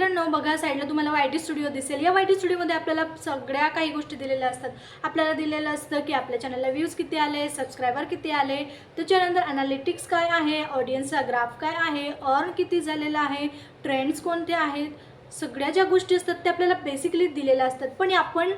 मित्रांनो बघा साईडला तुम्हाला YT स्टुडिओ दिसेल। या YT स्टुडिओमध्ये आपल्याला सगळ्या काही गोष्टी दिलेल्या असतात। आपल्याला दिलेलं असतं की आपल्या चॅनलला व्ह्यूज किती आले, सबस्क्रायबर किती आले, त्याच्यानंतर अनालिटिक्स काय आहे, ऑडियन्सचा ग्राफ काय आहे, अर्न किती झालेला आहे, ट्रेंड्स कोणते आहेत, सगळ्या ज्या गोष्टी असतात त्या आपल्याला बेसिकली दिलेल्या असतात। पण आपण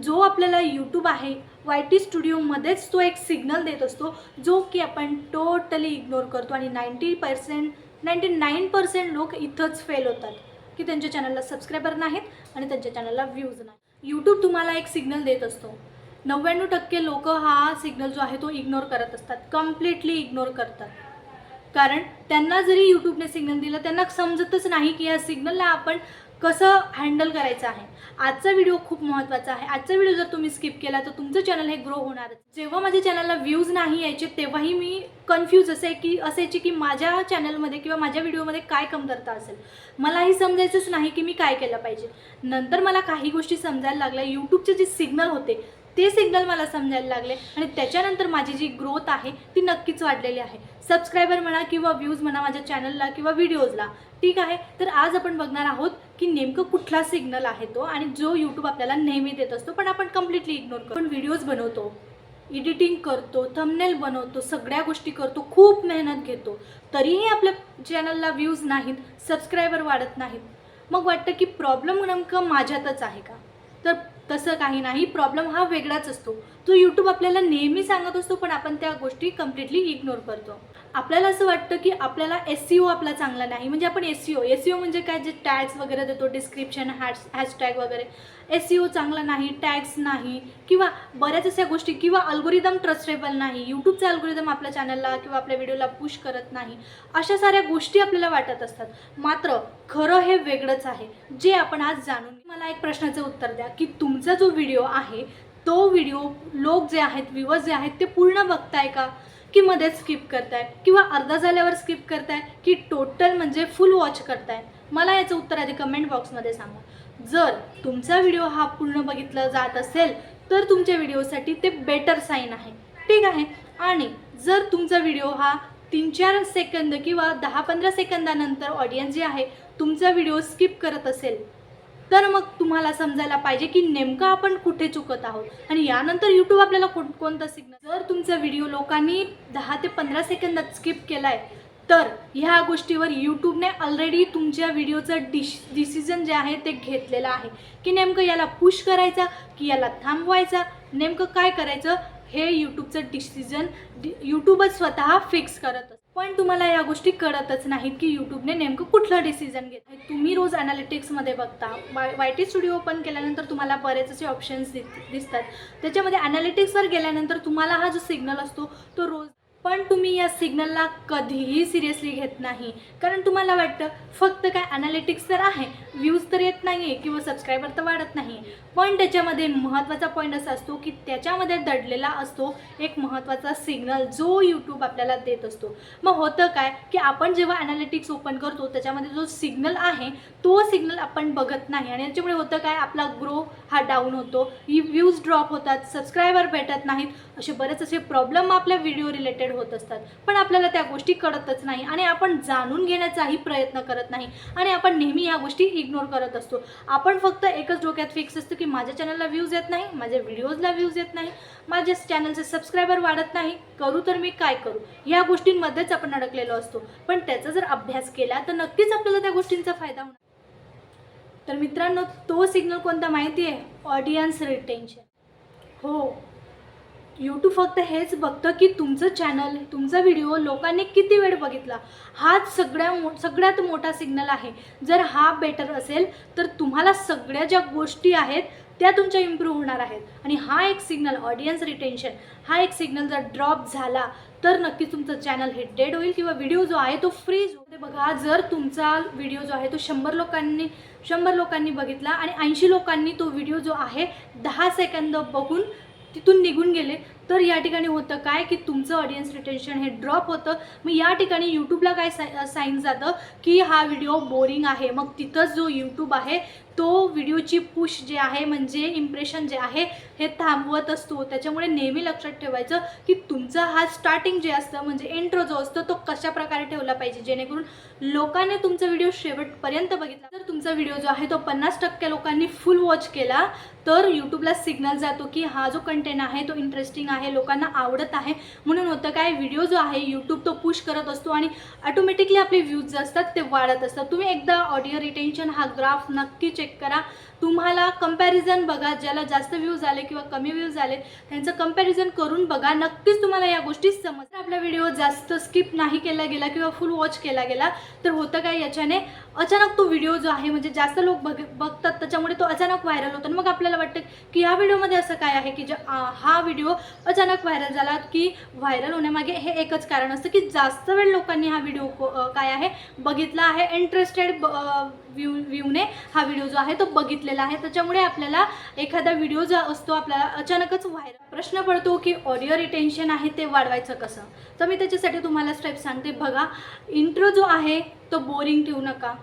जो आपल्याला यूट्यूब आहे YT स्टुडिओमध्येच तो एक सिग्नल देत असतो जो की आपण टोटली इग्नोर करतो आणि 99% लोक इथंच फेल होतात की त्यांच्या चॅनलला सबस्क्रायबर नाहीत आणि त्यांच्या चॅनलला व्ह्यूज नाही। यूट्यूब तुम्हाला एक सिग्नल देत असतो। 99% लोक हा सिग्नल जो आहे तो इग्नोर करत असतात, कम्प्लिटली इग्नोर करतात। कारण त्यांना जरी यूट्यूबने सिग्नल दिलं त्यांना समजतच नाही की या सिग्नलला आपण कसं हँडल करायचं आहे। आजचा व्हिडिओ खूप महत्त्वाचा आहे। आजचा व्हिडिओ जर तुम्ही स्किप केला तर तुमचं चॅनल हे ग्रो होणारच। जेव्हा माझ्या चॅनलला व्ह्यूज नाही यायचे तेव्हाही मी कन्फ्यूज असायची की माझ्या चॅनलमध्ये किंवा माझ्या व्हिडिओमध्ये काय कमतरता असेल। मलाही समजायचंच नाही की मी काय केलं पाहिजे। नंतर मला काही गोष्टी समजायला लागल्या। यूट्यूबचे जे सिग्नल होते ते सिग्नल मला समजायला लागले आणि त्याच्यानंतर माझी जी ग्रोथ आहे ती नक्कीच वाढलेली आहे। सबस्क्रायबर म्हणा किंवा व्ह्यूज म्हणा माझ्या चॅनलला किंवा व्हिडिओजला, ठीक आहे। तर आज आपण बघणार आहोत की नेमकं कुठला सिग्नल आहे तो आणि जो यूट्यूब आपल्याला नेहमी देत असतो पण आपण कम्प्लिटली इग्नोर करतो। आपण व्हिडिओज बनवतो, एडिटिंग करतो, थंबनेल बनवतो, सगळ्या गोष्टी करतो, खूप मेहनत घेतो, तरीही आपल्या चॅनलला व्ह्यूज नाहीत, सबस्क्रायबर वाढत नाहीत। मग वाटतं की प्रॉब्लेम नेमकं माझ्यातच आहे का? तर तसं काही नाही। प्रॉब्लेम हा वेगळाच असतो जो यूट्यूब आपल्याला नेहमी सांगत असतो पण आपण त्या गोष्टी कम्प्लिटली इग्नोर करतो। आपल्याला असं वाटतं की आपल्याला SEO आपला चांगला नाही, म्हणजे आपण SEO म्हणजे काय, जे टॅग्स वगैरे देतो, डिस्क्रिप्शन, हॅशटॅग वगैरे, SEO चांगला नाही, टॅग्स नाही किंवा बऱ्याच अशा गोष्टी, किंवा अल्गोरिदम ट्रस्टेबल नाही, यूट्यूबचा अल्गोरिदम आपल्या चॅनलला किंवा आपल्या व्हिडिओला पुश करत नाही, अशा साऱ्या गोष्टी आपल्याला वाटत असतात। मात्र खरं हे वेगळंच आहे जे आपण आज जाणून। मला एक प्रश्नाचं उत्तर द्या की तुमचा जो व्हिडिओ आहे तो व्हिडिओ लोक जे आहेत, व्ह्यूअर्स जे आहेत ते पूर्ण बघताय का, की मध्येच स्किप करताय किंवा अर्धा झाल्यावर स्किप करताय की टोटल म्हणजे फुल वॉच करताय? मला याचं उत्तर आधी कमेंट बॉक्समध्ये सांगा। जर तुमचा व्हिडिओ हा पूर्ण बघितला जात असेल तर तुमच्या व्हिडिओसाठी ते बेटर साईन आहे, ठीक आहे। आणि जर तुमचा व्हिडिओ हा 3-4 सेकंद किंवा 10-15 सेकंदानंतर ऑडियन्स जे आहे तुमचा व्हिडिओ स्किप करत असेल तर मग तुम्हाला समजायला पाहिजे की नेमकं आपण कुठे चुकत आहोत आणि यानंतर यूट्यूब आपल्याला कोणता सिग्नल। जर तुमचा व्हिडिओ लोकांनी 10 ते 15 सेकंदात स्किप केलाय तर ह्या गोष्टीवर यूट्यूबने ऑलरेडी तुमच्या व्हिडिओचं डिसिजन जे आहे ते घेतलेलं आहे की नेमकं याला पुश करायचा की याला थांबवायचा, नेमकं काय करायचं हे यूट्यूबचं डिसिजन यूट्यूबच स्वतः फिक्स करत असतं। पण तुम्हाला या गोष्टी कळतच नाहीत की यूट्यूबने नेमकं कुठलं डिसिजन घेत आहे। तुम्ही रोज अनालिटिक्समध्ये बघता, YT स्टुडिओ ओपन केल्यानंतर तुम्हाला बरेच असे ऑप्शन्स दिसतात, त्याच्यामध्ये अनालिटिक्सवर गेल्यानंतर तुम्हाला हा जो सिग्नल असतो तो रोज, पण तुम्ही या सिग्नलला कधीही सिरियसली घेत नाही। कारण तुम्हाला वाटतं फक्त काय अनालिटिक्स तर आहे, व्ह्यूज तर येत नाही आहे किंवा सबस्क्रायबर तर वाढत नाही आहे, पण त्याच्यामध्ये महत्त्वाचा पॉईंट असा असतो की त्याच्यामध्ये दडलेला असतो एक महत्त्वाचा सिग्नल जो यूट्यूब आपल्याला देत असतो। मग होतं काय की आपण जेव्हा अनालिटिक्स ओपन करतो त्याच्यामध्ये जो सिग्नल आहे तो सिग्नल आपण बघत नाही आणि याच्यामुळे होतं काय, आपला ग्रो हा डाऊन होतो, व्ह्यूज ड्रॉप होतात, सबस्क्रायबर भेटत नाहीत, असे बरेच असे प्रॉब्लेम आपल्या व्हिडिओ रिलेटेड होत असतात। पण आपल्याला त्या गोष्टी कळतच नाही आणि आपण जाणून घेण्याचाही प्रयत्न करत नाही आणि आपण नेहमी या गोष्टी इग्नोर करत असतो। आपण फक्त एकच डोक्यात फिक्स असतं की माझ्या चॅनलला व्ह्यूज येत नाही, माझ्या व्हिडिओजला व्ह्यूज येत नाही, माझ्या चॅनलचे सबस्क्रायबर वाढत नाही, करू तर मी काय करू, ह्या गोष्टींमध्येच आपण अडकलेलो असतो। पण त्याचा जर अभ्यास केला तर नक्कीच आपल्याला त्या गोष्टींचा फायदा होणार। तर मित्रांनो तो सिग्नल कोणता माहिती आहे? Audience retention. हो, यूट्यूब फक्त हेच बघतं की तुमचं चॅनल, तुमचा व्हिडिओ लोकांनी किती वेळ बघितला, हाच सगळ्यात मोठा सिग्नल आहे। जर हा बेटर असेल तर तुम्हाला सगळ्या ज्या गोष्टी आहेत त्या तुमच्या इम्प्रूव्ह होणार आहेत आणि हा एक सिग्नल, ऑडियन्स रिटेन्शन, हा एक सिग्नल जर ड्रॉप झाला तर नक्कीच तुमचं चॅनल हे डेड होईल किंवा व्हिडिओ जो आहे तो फ्रीज होईल। बघा, जर तुमचा व्हिडिओ जो आहे तो 100 लोकांनी बघितला आणि 80 लोकांनी तो व्हिडिओ जो आहे 10 सेकंद बघून तिथून निघून गेले तर या ठिकाणी होतं काय की तुमचं ऑडियन्स रिटेन्शन हे ड्रॉप होतं. मग या ठिकाणी यूट्यूबला काय साईन जातं की हा व्हिडिओ बोरिंग आहे. मग तिथंच जो यूट्यूब आहे तो व्हिडिओची पुश जे आहे म्हणजे इम्प्रेशन जे आहे हे थांबवत असतो. त्याच्यामुळे नेहमी लक्षात ठेवायचं की तुमचा हा स्टार्टिंग जे असतं म्हणजे इंट्रो जो असतो तो कशा प्रकारे ठेवला पाहिजे, जेणेकरून लोकांनी तुमचा व्हिडिओ शेवटपर्यंत बघितला. तर तुमचा व्हिडिओ जो आहे तो 50% लोकांनी फुल वॉच केला तर यूट्यूबला सिग्नल जातो की हा जो कंटेंट आहे तो इंटरेस्टिंग आहे, लोकांना आवडत आहे. म्हणून होतं काय, व्हिडिओ जो आहे यूट्यूब तो पुश करत असतो आणि ऑटोमॅटिकली आपले व्ह्यूज जे असतात ते वाढत असतात. तुम्ही एकदा ऑडिओ रिटेन्शन हा ग्राफ नक्की चेक करा. तुम्हाला कंपॅरिझन बघा, ज्याला जास्त व्ह्यूज आले किंवा कमी व्ह्यूज आले त्यांचं कंपॅरिझन करून बघा. नक्कीच तुम्हाला या गोष्टी समजतात. आपला व्हिडिओ जास्त स्किप नाही केला गेला किंवा फुल वॉच केला गेला तर होतं काय, याच्याने अचानक तो व्हिडिओ जो आहे म्हणजे जास्त लोक बघतात, त्याच्यामुळे तो अचानक व्हायरल होतो. मग आपल्याला वाटतं की या व्हिडिओमध्ये असं काय आहे की हा व्हिडिओ अचानक व्हायरल झाला. की व्हायरल होण्यामागे हे एकच कारण असतं की जास्त वेळ लोकांनी हा व्हिडिओ काय आहे बघितला आहे, इंटरेस्टेड व्ह्यूने हा व्हिडिओ जो आहे तो बघितलेला आहे. त्याच्यामुळे आपल्याला एखादा व्हिडिओ जो असतो आपल्याला अचानकच व्हायरल प्रश्न पडतो की ऑडिओ रिटेन्शन आहे ते वाढवायचं कसं. तर मी त्याच्यासाठी तुम्हाला स्टेप सांगते. बघा, इंट्रो जो आहे तो बोरिंग ठेवू नका.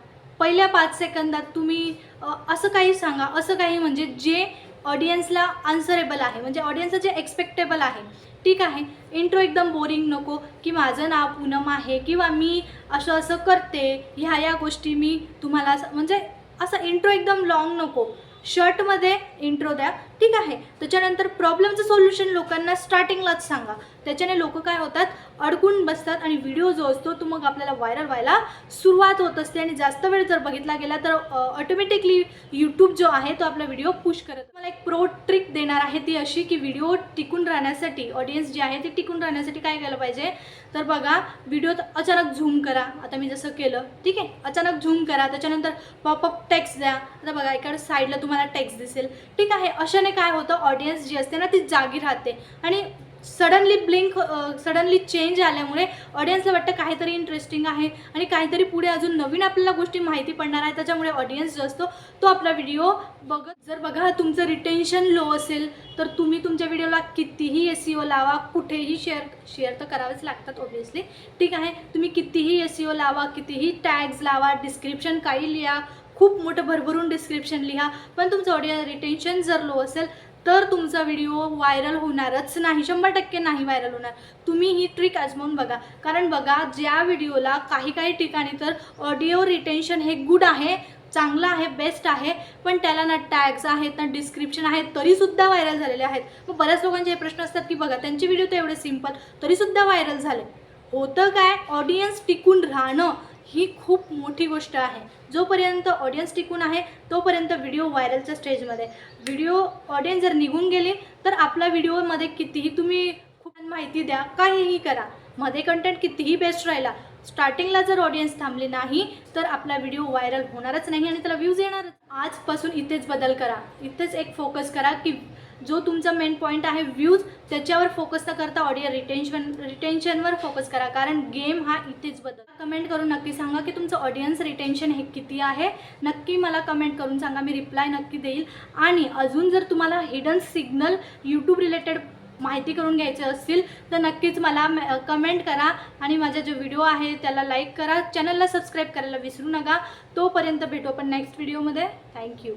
पहिल्या 5 सेकंदात तुम्ही असं काही सांगा, असं काही म्हणजे जे ऑडियन्सला आन्सरेबल आहे, म्हणजे ऑडियन्सचं जे एक्सपेक्टेबल आहे. ठीक आहे, इंट्रो एकदम बोरिंग नको की माझं नाव पूनम आहे किंवा मी असं असं करते, ह्या गोष्टी मी तुम्हाला म्हणजे असं इंट्रो एकदम लॉंग नको. शॉर्टमध्ये इंट्रो द्या. ठीक आहे, त्याच्यानंतर प्रॉब्लेमचं सोल्युशन लोकांना स्टार्टिंगलाच सांगा. त्याच्याने लोक काय होतात, अडकून बसतात आणि व्हिडिओ जो असतो तो मग आपल्याला व्हायरल व्हायला सुरुवात होत असते. आणि जास्त वेळ जर बघितला गेला तर ऑटोमॅटिकली यूट्यूब जो आहे तो आपला व्हिडिओ पुश करत. मला एक प्रो ट्रिक देणार आहे, ती अशी की व्हिडिओ टिकून राहण्यासाठी, ऑडियन्स जी आहे ती टिकून राहण्यासाठी काय केलं पाहिजे. तर बघा, व्हिडिओत अचानक झूम करा. आता मी जसं केलं, ठीक आहे, अचानक झूम करा. त्याच्यानंतर पॉपअप टेक्स्ट द्या. आता बघा, एका साईडला तुम्हाला टेक्स्ट दिसेल. ठीक आहे, अशाने काय होतं, ऑडियन्स जी असते ना ती जागी राहते आणि सडनली चेंज आल्यामुळे ऑडियन्सला वाटतं काहीतरी इंटरेस्टिंग आहे आणि काहीतरी पुढे अजून नवीन आपल्याला गोष्टी माहिती पडणार आहे. त्याच्यामुळे ऑडियन्स जो असतो तो आपला व्हिडिओ बघत. जर बघा तुमचं रिटेन्शन लो असेल तर तुम्ही तुमच्या व्हिडिओला कितीही SEO लावा, कुठेही शेअर तर करावेच लागतात ऑब्व्हियसली. ठीक आहे, तुम्ही कितीही SEO लावा, कितीही टॅग्स लावा, डिस्क्रिप्शन काही लिहा, खूप मोठं भरभरून डिस्क्रिप्शन लिहा, पण तुमचं ऑडियन्स रिटेन्शन जर लो असेल तर तुमचा व्हिडिओ व्हायरल होणारच नाही. 100% नाही व्हायरल होणार. तुम्ही ही ट्रिक आजमावून बघा. कारण बघा, ज्या व्हिडिओला काही ठिकाणी तर ऑडिओ रिटेन्शन हे गुड आहे, चांगलं आहे, बेस्ट आहे, पण त्याला ना टॅग्स आहेत ना डिस्क्रिप्शन आहेत तरीसुद्धा व्हायरल झालेले आहेत. मग बऱ्याच लोकांचे हे प्रश्न असतात की बघा, त्यांचे व्हिडिओ तर एवढे सिम्पल तरीसुद्धा व्हायरल झाले. होतं काय, ऑडियन्स टिकून राहणं ही खूप मोठी गोष्ट आहे. जोपर्यंत ऑडियन्स टिकून आहे तोपर्यंत व्हिडिओ व्हायरलच्या स्टेजमध्ये. व्हिडिओ ऑडियन्स जर निघून गेली तर आपला व्हिडिओमध्ये कितीही तुम्ही खूप माहिती द्या, काहीही करा, मध्ये कंटेंट कितीही बेस्ट राहिला, स्टार्टिंगला जर ऑडियन्स थांबली नाही तर आपला व्हिडिओ व्हायरल होणारच नाही आणि त्याला व्ह्यूज येणारच. आजपासून इथेच बदल करा. इथेच एक फोकस करा की जो तुमचा मेन पॉईंट आहे व्ह्यूज, त्याच्यावर फोकस न करता ऑडिओ रिटेन्शनवर फोकस करा. कारण गेम हा इथेच बदल. कमेंट करून नक्की सांगा की तुमचं ऑडियन्स रिटेन्शन हे किती आहे. नक्की मला कमेंट करून सांगा, मी रिप्लाय नक्की देईल. आणि अजून जर तुम्हाला हिडन सिग्नल यूट्यूब रिलेटेड माहिती करून घ्यायची असतील तर नक्कीच मला कमेंट करा आणि माझा जो व्हिडिओ आहे त्याला लाईक करा. चॅनलला सबस्क्राईब करायला विसरू नका. तोपर्यंत भेटू आपण नेक्स्ट व्हिडिओमध्ये. थँक्यू.